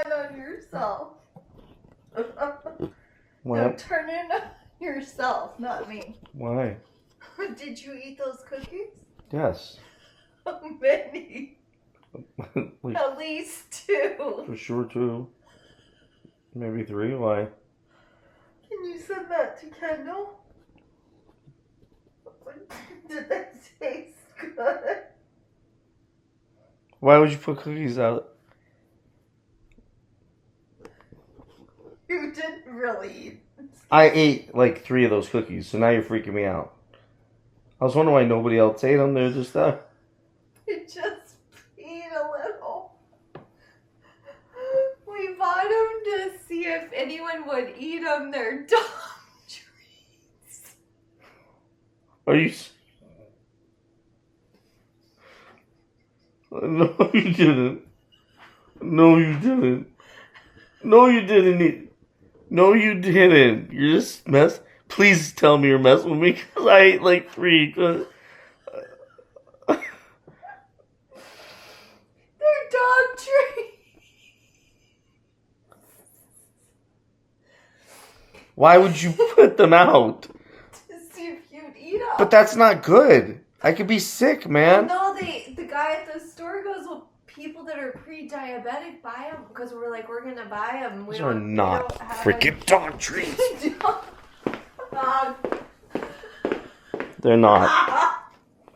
it on yourself. No, turn it on yourself, not me. Why? Did you eat those cookies? Yes. Many. Like, At least 2. for sure 2. Maybe 3. Why? Can you send that to Kendall? Did that taste good? Why would you put cookies out? You didn't really eat. I ate like 3 of those cookies, so now you're freaking me out. I was wondering why nobody else ate them. They're just You just eat a little. We bought them to see if anyone would eat them. They're dog treats. Are you? No, you didn't. No, you didn't. No, you didn't. No, you didn't. You're just mess. Please tell me you're messing with me because I ate like 3. They're dog treats. Why would you put them out? To see if you'd eat them. But that's not good. I could be sick, man. No, the guy at the store goes, well, people that are pre-diabetic buy them because we're like, we're going to buy them. Those are not freaking dog treats. They're not.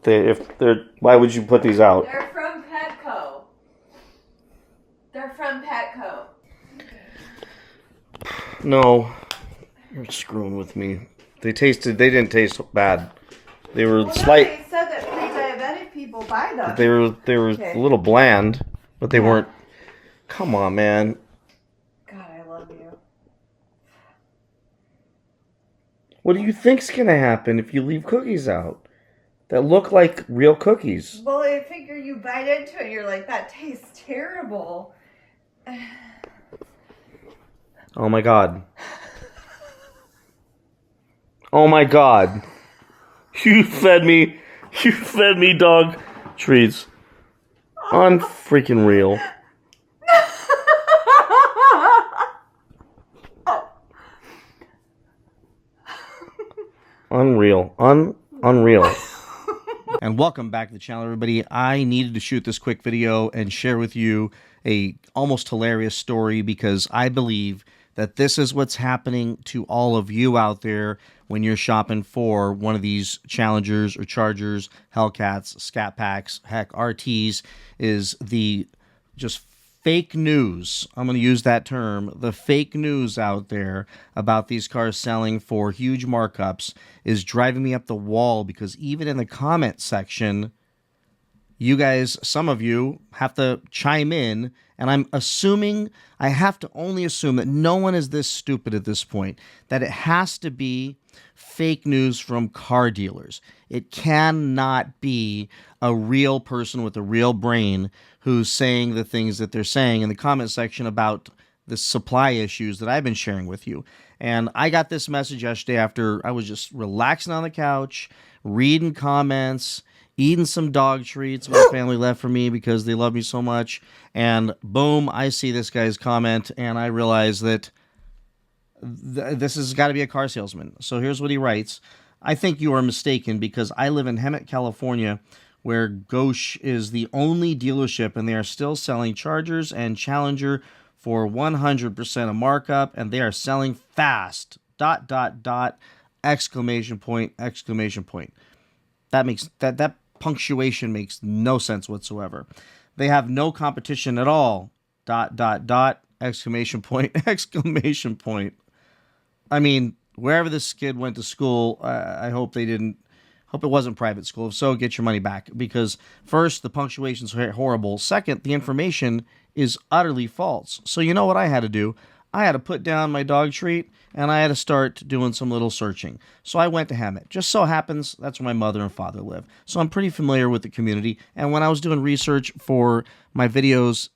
Why would you put these out? They're from Petco. They're from Petco. No. You're screwing with me. They didn't taste bad. They were slight. They said that pre-diabetic people buy them. They were a little bland, but they weren't. Come on, man. God, I love you. What do you think's gonna happen if you leave cookies out that look like real cookies? Well, I figure you bite into it and you're like, that tastes terrible. Oh my god. Oh my god. You fed me dog treats. Unfreaking real. Unreal. Unreal. And welcome back to the channel, everybody. I needed to shoot this quick video and share with you a almost hilarious story because I believe that this is what's happening to all of you out there when you're shopping for one of these Challengers or Chargers, Hellcats, Scat Packs, heck, RTs, is the just fake news. I'm going to use that term. The fake news out there about these cars selling for huge markups is driving me up the wall because even in the comment section, you guys, some of you, have to chime in, and I'm assuming, I have to only assume that no one is this stupid at this point, that it has to be fake news from car dealers. It cannot be a real person with a real brain who's saying the things that they're saying in the comment section about the supply issues that I've been sharing with you. And I got this message yesterday after I was just relaxing on the couch, reading comments, eating some dog treats my family left for me because they love me so much. And boom, I see this guy's comment and I realize that this has got to be a car salesman. So here's what he writes. I think you are mistaken because I live in Hemet, California, where Gauche is the only dealership and they are still selling Chargers and Challenger for 100% of markup and they are selling fast. ... Exclamation point, exclamation point. That makes that punctuation makes no sense whatsoever. They have no competition at all. ... Exclamation point, exclamation point. I mean, wherever this kid went to school, I hope it wasn't private school. If so, get your money back. Because first, the punctuation's horrible. Second, the information is utterly false. So you know what I had to do? I had to put down my dog treat and I had to start doing some little searching. So I went to Hemet. Just so happens that's where my mother and father live. So I'm pretty familiar with the community. And when I was doing research for my videos,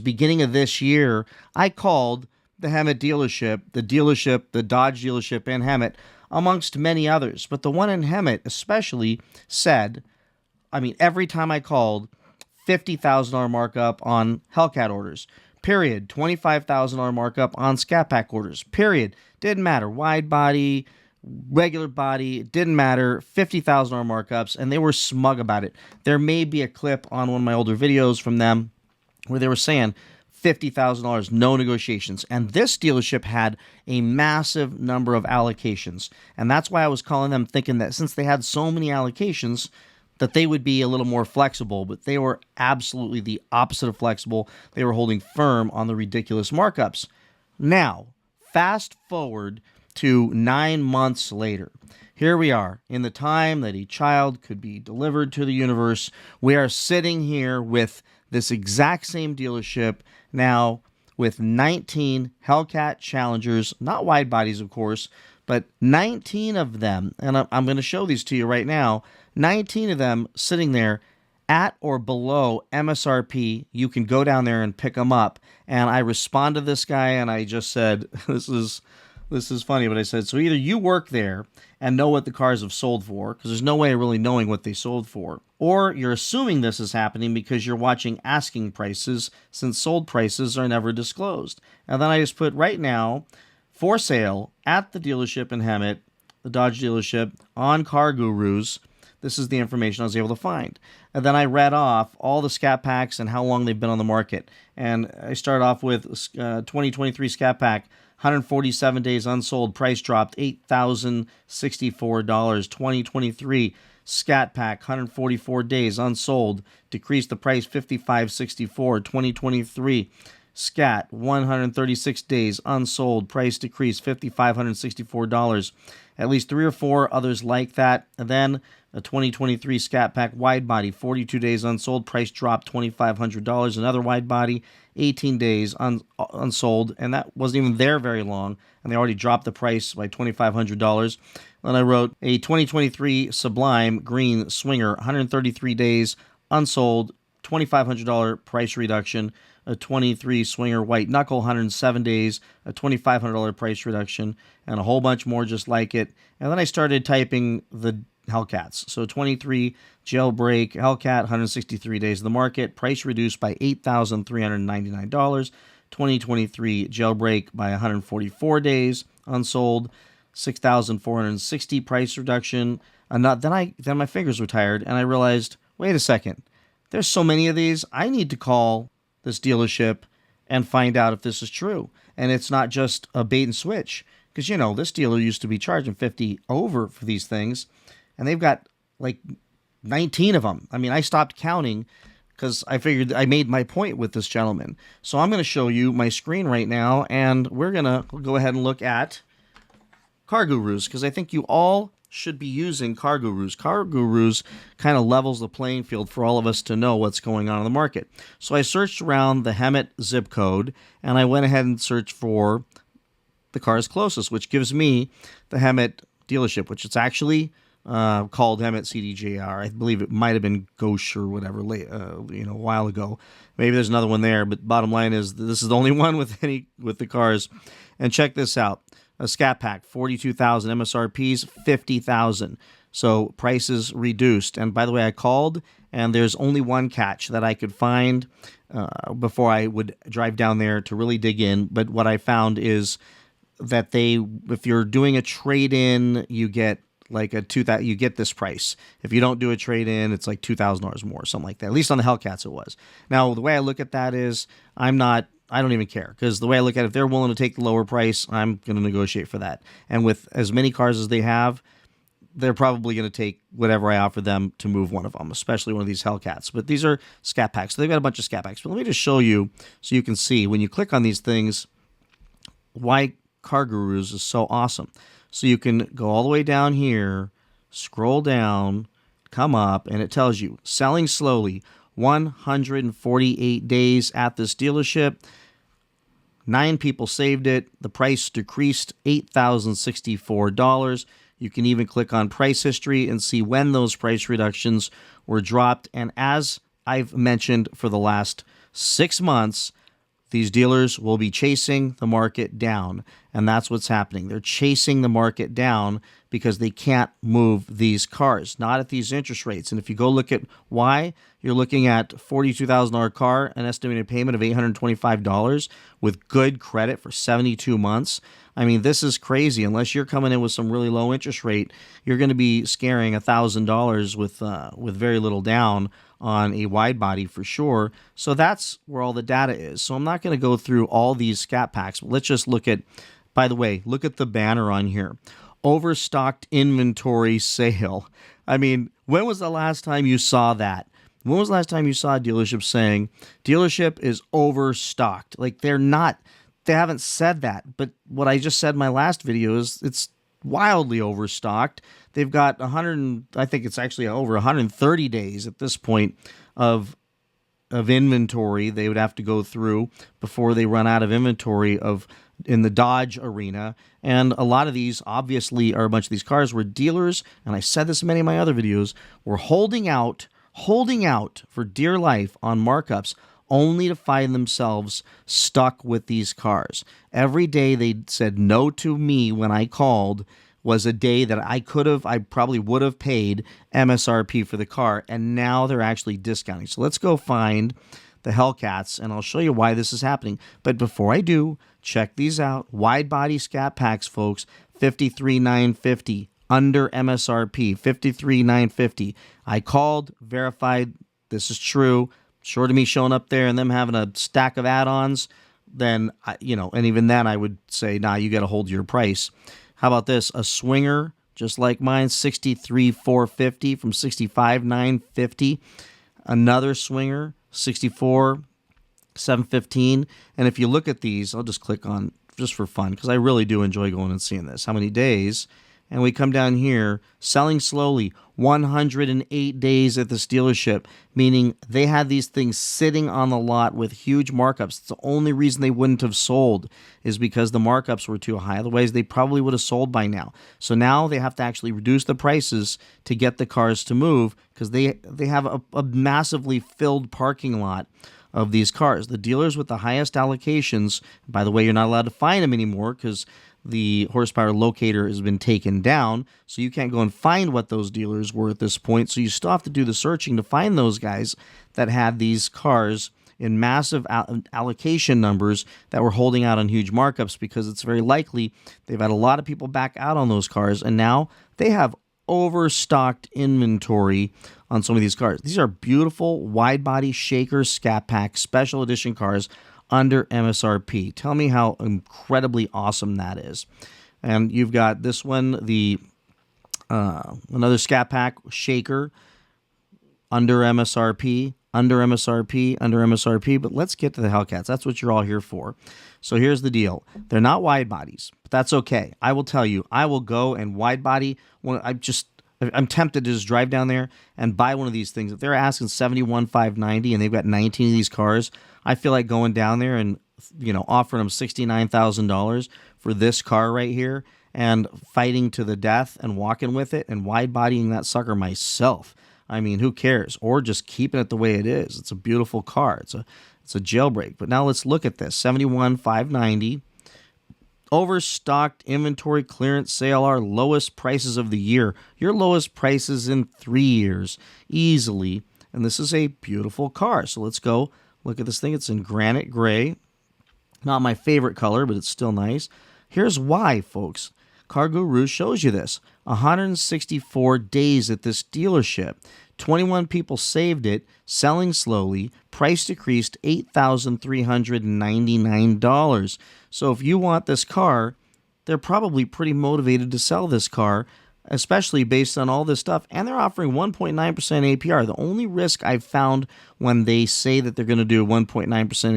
beginning of this year, I called the Hemet dealership, the Dodge dealership in Hemet, amongst many others. But the one in Hemet especially said, I mean, every time I called, $50,000 markup on Hellcat orders, Period. $25,000 markup on Scat Pack orders. Period. Didn't matter. Wide body, regular body, it didn't matter. $50,000 markups, and they were smug about it. There may be a clip on one of my older videos from them where they were saying $50,000, no negotiations. And this dealership had a massive number of allocations. And that's why I was calling them, thinking that since they had so many allocations, that they would be a little more flexible, but they were absolutely the opposite of flexible. They were holding firm on the ridiculous markups. Now, fast forward to 9 months later. Here we are, in the time that a child could be delivered to the universe. We are sitting here with this exact same dealership now with 19 Hellcat Challengers, not wide bodies, of course, but 19 of them, and I'm going to show these to you right now, 19 of them sitting there at or below MSRP. You can go down there and pick them up. And I responded to this guy, and I just said, this is funny, but I said, so either you work there and know what the cars have sold for, because there's no way of really knowing what they sold for, or you're assuming this is happening because you're watching asking prices, since sold prices are never disclosed. And then I just put right now, for sale at the dealership in Hemet, the Dodge dealership, on CarGurus. This is the information I was able to find. And then I read off all the Scat Packs and how long they've been on the market. And I start off with 2023 Scat Pack, 147 days unsold, price dropped $8,064. 2023 Scat Pack, 144 days unsold, decreased the price $55.64. 2023 Scat, 136 days unsold, price decreased $5,564. At least 3 or 4 others like that. And then a 2023 Scat Pack wide body, 42 days unsold, price dropped $2,500. Another wide body, 18 days unsold, and that wasn't even there very long, and they already dropped the price by $2,500. Then I wrote a 2023 Sublime Green Swinger, 133 days unsold, $2,500 price reduction. A 23 Swinger White Knuckle, 107 days, a $2,500 price reduction, and a whole bunch more just like it. And then I started typing the Hellcats. So 23 Jailbreak Hellcat, 163 days in the market, price reduced by $8,399. 2023 Jailbreak by 144 days, unsold, $6,460 price reduction. And then my fingers were tired, and I realized, wait a second, there's so many of these. I need to call this dealership and find out if this is true. And it's not just a bait and switch, because, you know, this dealer used to be charging $50 over for these things, and they've got like 19 of them. I mean, I stopped counting because I figured I made my point with this gentleman. So I'm going to show you my screen right now, and we're going to go ahead and look at CarGurus, because I think you all should be using CarGurus. CarGurus kind of levels the playing field for all of us to know what's going on in the market. So I searched around the Hemet zip code, and I went ahead and searched for the cars closest, which gives me the Hemet dealership, which it's actually called Hemet CDJR. I believe it might have been Gauche or whatever, a while ago. Maybe there's another one there, but bottom line is this is the only one with the cars. And check this out. A Scat Pack, 42,000, MSRPs, 50,000. So prices reduced. And by the way, I called, and there's only one catch that I could find before I would drive down there to really dig in. But what I found is that if you're doing a trade-in, you get like you get this price. If you don't do a trade-in, it's like $2,000 more, something like that. At least on the Hellcats it was. Now, the way I look at that is I don't even care, because the way I look at it, if they're willing to take the lower price, I'm going to negotiate for that. And with as many cars as they have, they're probably going to take whatever I offer them to move one of them, especially one of these Hellcats. But these are Scat Packs. So they've got a bunch of Scat Packs. But let me just show you so you can see when you click on these things why CarGurus is so awesome. So you can go all the way down here, scroll down, come up, and it tells you selling slowly, 148 days at this dealership. 9 people saved it. The price decreased $8,064. You can even click on price history and see when those price reductions were dropped. And as I've mentioned for the last 6 months, these dealers will be chasing the market down. And that's what's happening. They're chasing the market down because they can't move these cars, not at these interest rates. And if you go look at why, you're looking at $42,000 car, an estimated payment of $825 with good credit for 72 months. I mean, this is crazy. Unless you're coming in with some really low interest rate, you're going to be scaring $1,000 with very little down on a wide body for sure. So that's where all the data is. So I'm not going to go through all these Scat Packs. Let's just look at, by the way, look at the banner on here. Overstocked inventory sale. I mean, when was the last time you saw that? When was the last time you saw a dealership saying dealership is overstocked? Like they haven't said that. But what I just said in my last video is it's wildly overstocked. They've got I think it's actually over 130 days at this point of inventory they would have to go through before they run out of inventory in the Dodge arena. And a lot of these obviously are a bunch of these cars where dealers, and I said this in many of my other videos, were holding out for dear life on markups only to find themselves stuck with these cars. Every day they said no to me when I called was a day that I probably would have paid MSRP for the car, and now they're actually discounting. So let's go find the Hellcats, and I'll show you why this is happening. But before I do, check these out. Wide body Scat Packs, folks, $53,950 under MSRP, $53,950. I called, verified this is true. Short of me showing up there and them having a stack of add-ons, then, and even then I would say, nah, you got to hold your price. How about this? A swinger, just like mine, $63,450 from $65,950. Another swinger, $64,715. And if you look at these, I'll just click on, just for fun, because I really do enjoy going and seeing this. How many days? And we come down here, selling slowly, 108 days at this dealership, meaning they had these things sitting on the lot with huge markups. It's the only reason they wouldn't have sold is because the markups were too high. Otherwise, they probably would have sold by now. So now they have to actually reduce the prices to get the cars to move because they have a massively filled parking lot of these cars. The dealers with the highest allocations, by the way, you're not allowed to find them anymore because the horsepower locator has been taken down, so you can't go and find what those dealers were at this point. So you still have to do the searching to find those guys that had these cars in massive allocation numbers that were holding out on huge markups because it's very likely they've had a lot of people back out on those cars, and now they have overstocked inventory on some of these cars. These are beautiful wide-body shaker Scat Pack special edition cars under MSRP. Tell me how incredibly awesome that is. And you've got this one, the another Scat Pack shaker under MSRP, under MSRP, under MSRP. But let's get to the Hellcats. That's what you're all here for. So here's the deal. They're not wide bodies, but that's okay. I will tell you, I will go and wide body. I'm tempted to just drive down there and buy one of these things. If they're asking $71,590 and they've got 19 of these cars, I feel like going down there and offering them $69,000 for this car right here and fighting to the death and walking with it and wide bodying that sucker myself. I mean, who cares? Or just keeping it the way it is. It's a beautiful car. It's a jailbreak. But now let's look at this. $71,590. Overstocked inventory clearance sale, our lowest prices of the year. Your lowest prices in 3 years, easily. And this is a beautiful car. So let's go look at this thing. It's in granite gray. Not my favorite color, but it's still nice. Here's why, folks. CarGurus shows you this. 164 days at this dealership. 21 people saved it, selling slowly. Price decreased $8,399. So if you want this car, they're probably pretty motivated to sell this car, especially based on all this stuff. And they're offering 1.9% APR. The only risk I've found when they say that they're going to do 1.9%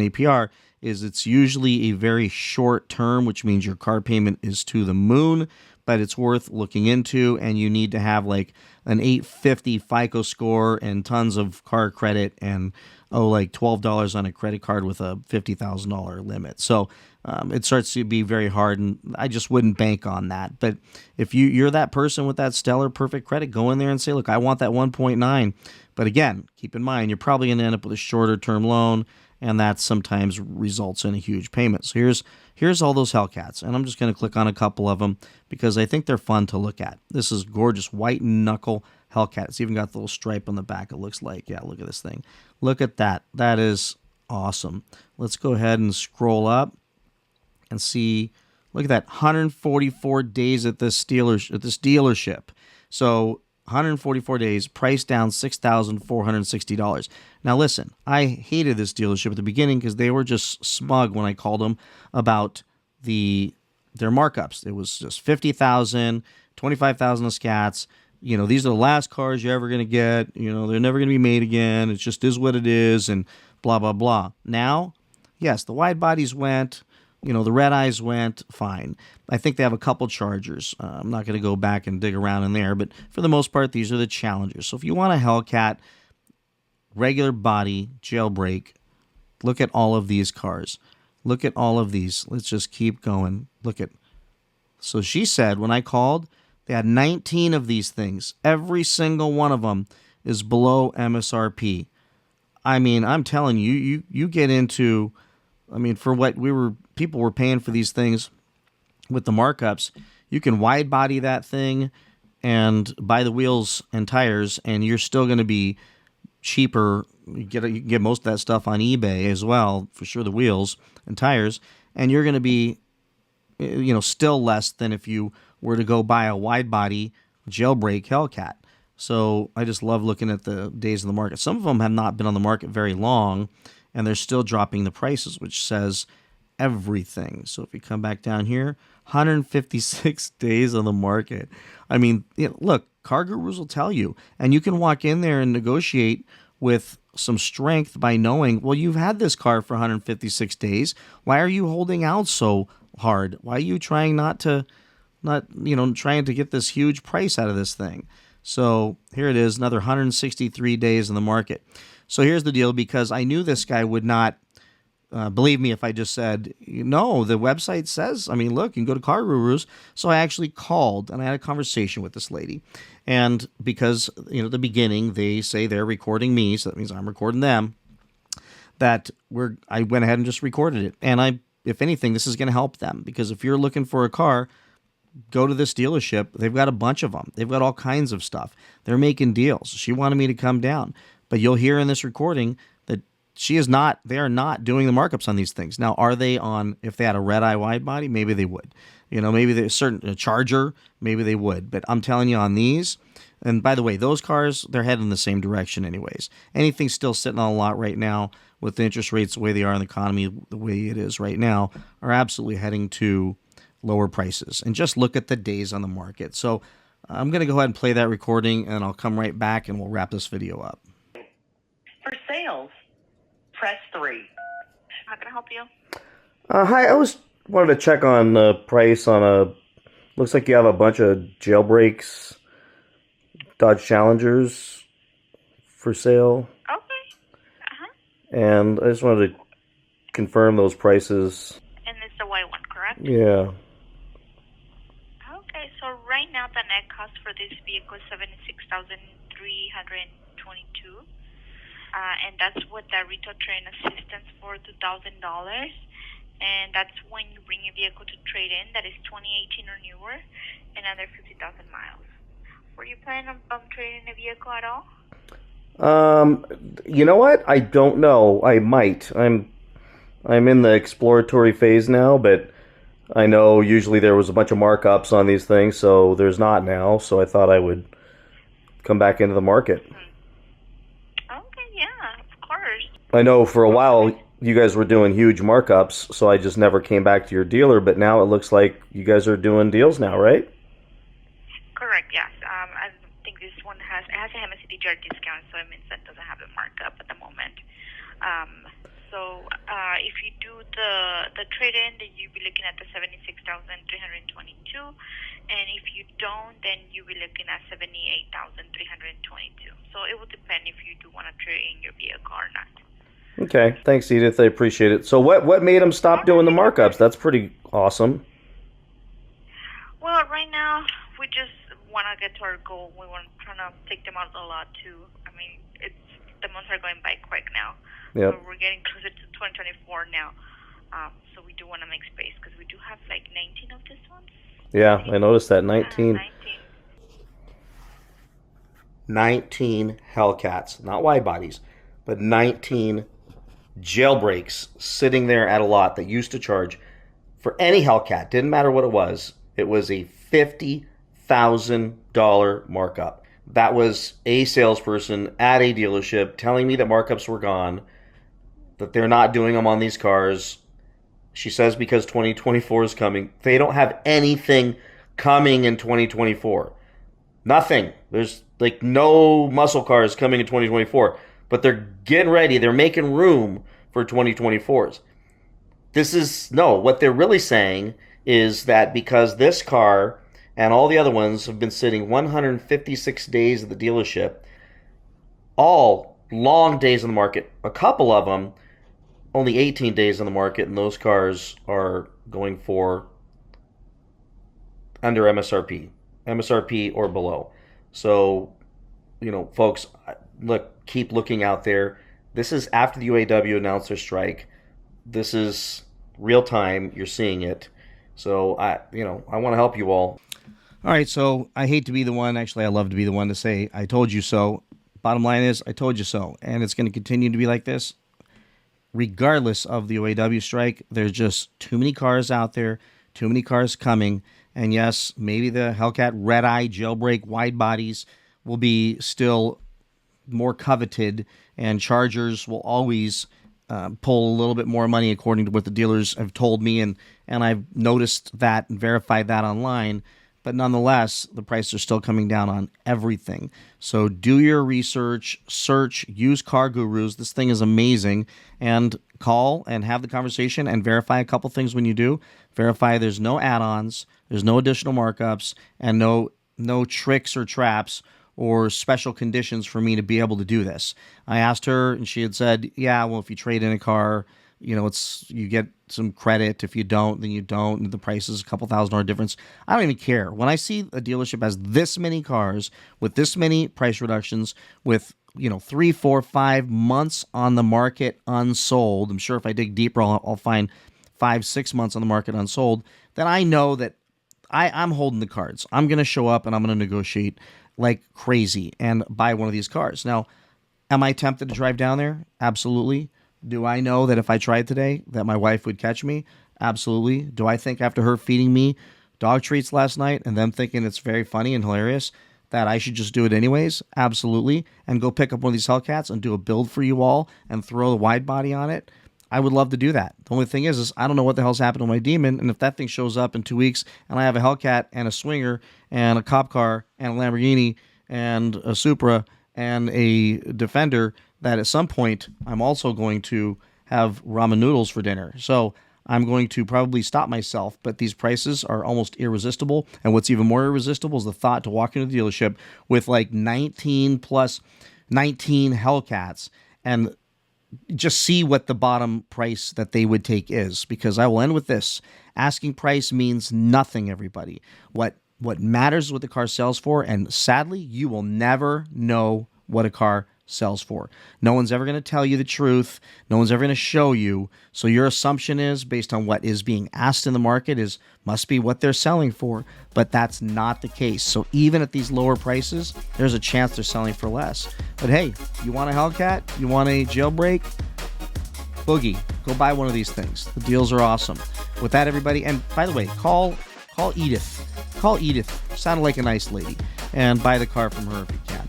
APR is it's usually a very short term, which means your car payment is to the moon, but it's worth looking into, and you need to have like an 850 FICO score and tons of car credit and like $12 on a credit card with a $50,000 limit. So it starts to be very hard, and I just wouldn't bank on that. But if you're that person with that stellar perfect credit, go in there and say, look, I want that 1.9. But again, keep in mind, you're probably going to end up with a shorter term loan, and that sometimes results in a huge payment. So here's all those Hellcats, and I'm just going to click on a couple of them because I think they're fun to look at. This is gorgeous white knuckle Hellcat. It's even got the little stripe on the back, it looks like. Yeah, look at this thing. Look at that. That is awesome. Let's go ahead and scroll up and see. Look at that, 144 days at this dealership. So 144 days, price down $6,460. Now listen, I hated this dealership at the beginning because they were just smug when I called them about their markups. It was just 50,000, 25,000 of Scats. You know, these are the last cars you're ever going to get. You know, they're never going to be made again. It just is what it is, and blah, blah, blah. Now, yes, the wide bodies went. You know, the red eyes went fine. I think they have a couple Chargers. I'm not going to go back and dig around in there, but for the most part, these are the Challengers. So if you want a Hellcat, regular body, jailbreak, look at all of these cars. Look at all of these. Let's just keep going. Look at. So she said when I called, they had 19 of these things. Every single one of them is below MSRP. I mean, I'm telling you, you get into. I mean, for what people were paying for these things with the markups, you can wide body that thing and buy the wheels and tires, and you're still going to be cheaper. You can get most of that stuff on eBay as well, for sure, the wheels and tires, and you're going to be, you know, still less than if you were to go buy a wide body jailbreak Hellcat. So I just love looking at the days of the market. Some of them have not been on the market very long, and they're still dropping the prices, which says everything. So if you come back down here, 156 days on the market. I mean, you know, look, CarGurus will tell you, and you can walk in there and negotiate with some strength by knowing, well, you've had this car for 156 days. Why are you holding out so hard? Why are you trying trying to get this huge price out of this thing? So here it is, another 163 days in the market. So here's the deal, because I knew this guy would not believe me if I just said, no, the website says, I mean, look, you can go to CarGurus. So I actually called and I had a conversation with this lady. And because, you know, at the beginning, they say they're recording me, so that means I'm recording them, I went ahead and just recorded it. And if anything, this is going to help them, because if you're looking for a car, go to this dealership. They've got a bunch of them. They've got all kinds of stuff. They're making deals. She wanted me to come down. But you'll hear in this recording that they are not doing the markups on these things. Now, are they on, if they had a red eye wide body, maybe they would. You know, maybe a Charger, maybe they would. But I'm telling you, on these, and by the way, those cars, they're heading in the same direction anyways. Anything still sitting on a lot right now with the interest rates the way they are in the economy, the way it is right now, are absolutely heading to lower prices. And just look at the days on the market. So I'm going to go ahead and play that recording, and I'll come right back and we'll wrap this video up. For sales, press 3. How can I help you? Hi, I wanted to check on the price on looks like you have a bunch of jailbreaks, Dodge Challengers for sale. Okay. And I just wanted to confirm those prices. And it's the white one, correct? Yeah. Okay, so right now the net cost for this vehicle is $76,322. And that's with the retail trade assistance for $2,000. And that's when you bring your vehicle to trade in, that is 2018 or newer, and under 50,000 miles. Were you planning on trading a vehicle at all? You know what? I don't know. I might. I'm in the exploratory phase now, but I know usually there was a bunch of markups on these things, so there's not now. So I thought I would come back into the market. Okay, yeah, of course. I know for a while you guys were doing huge markups, so I just never came back to your dealer, but now it looks like you guys are doing deals now, right? Correct, yes. I think this one has a MSCDGR discount, so it means that doesn't have the markup at the moment. So if you do the trade-in, then you'll be looking at the $76,322, and if you don't, then you'll be looking at $78,322. So it will depend if you do want to trade in your vehicle or not. Okay, thanks, Edith. I appreciate it. So what made them stop doing the markups? That's pretty awesome. Well, right now we just want to get to our goal. We want trying to take them out a lot too. I mean, the months are going by quick now. Yep. So we're getting closer to 2024 now. So we do want to make space because we do have like 19 of these ones. Yeah, I noticed that 19. 19. 19 Hellcats, not wide bodies, but 19 jailbreaks sitting there at a lot that used to charge for any Hellcat, didn't matter what it was a $50,000 markup. That was a salesperson at a dealership telling me that markups were gone, that they're not doing them on these cars. She says because 2024 is coming. They don't have anything coming in 2024. Nothing. There's like no muscle cars coming in 2024. But they're getting ready. They're making room for 2024s. What they're really saying is that because this car and all the other ones have been sitting 156 days at the dealership, all long days on the market, a couple of them only 18 days on the market, and those cars are going for under MSRP or below. So, folks, look, keep looking out there. This is after the UAW announced their strike. This is real time. You're seeing it. So I want to help you all. All right. So I hate to be the one. Actually, I love to be the one to say, I told you so. Bottom line is, I told you so. And it's going to continue to be like this. Regardless of the UAW strike, there's just too many cars out there, too many cars coming. And yes, maybe the Hellcat Red Eye Jailbreak wide bodies will be still more coveted, and Chargers will always pull a little bit more money according to what the dealers have told me, and I've noticed that and verified that online. But nonetheless, the prices are still coming down on everything. So do your research, search, use CarGurus. This thing is amazing. And call and have the conversation and verify a couple things when you do. Verify there's no add-ons, there's no additional markups, and no tricks or traps or special conditions for me to be able to do this. I asked her, and she had said, yeah, well, if you trade in a car, you get some credit. If you don't, then you don't. And the price is a couple $1,000 difference. I don't even care. When I see a dealership has this many cars with this many price reductions with 3, 4, 5 months on the market unsold. I'm sure if I dig deeper, I'll find 5, 6 months on the market unsold. Then I know that I'm holding the cards. I'm going to show up and I'm going to negotiate like crazy and buy one of these cars. Now, am I tempted to drive down there? Absolutely. Do I know that if I tried today that my wife would catch me? Absolutely. Do I think after her feeding me dog treats last night and them thinking it's very funny and hilarious that I should just do it anyways? Absolutely. And go pick up one of these Hellcats and do a build for you all and throw the wide body on it? I would love to do that. The only thing is I don't know what the hell's happened to my Demon, and if that thing shows up in 2 weeks and I have a Hellcat and a Swinger and a cop car and a Lamborghini and a Supra and a Defender, that at some point I'm also going to have ramen noodles for dinner. So I'm going to probably stop myself, but these prices are almost irresistible. And what's even more irresistible is the thought to walk into the dealership with like 19 Hellcats and just see what the bottom price that they would take is. Because I will end with this. Asking price means nothing, everybody. What matters is what the car sells for, and sadly, you will never know what a car sells for. No one's ever going to tell you the truth. No one's ever going to show you. So your assumption is, based on what is being asked in the market, must be what they're selling for. But that's not the case. So even at these lower prices, there's a chance they're selling for less. But hey, you want a Hellcat? You want a Jailbreak? Boogie, go buy one of these things. The deals are awesome. With that, everybody, and by the way, call Edith. Call Edith. Sounded like a nice lady. And buy the car from her if you can.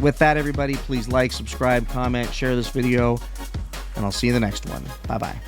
With that, everybody, please like, subscribe, comment, share this video, and I'll see you in the next one. Bye-bye.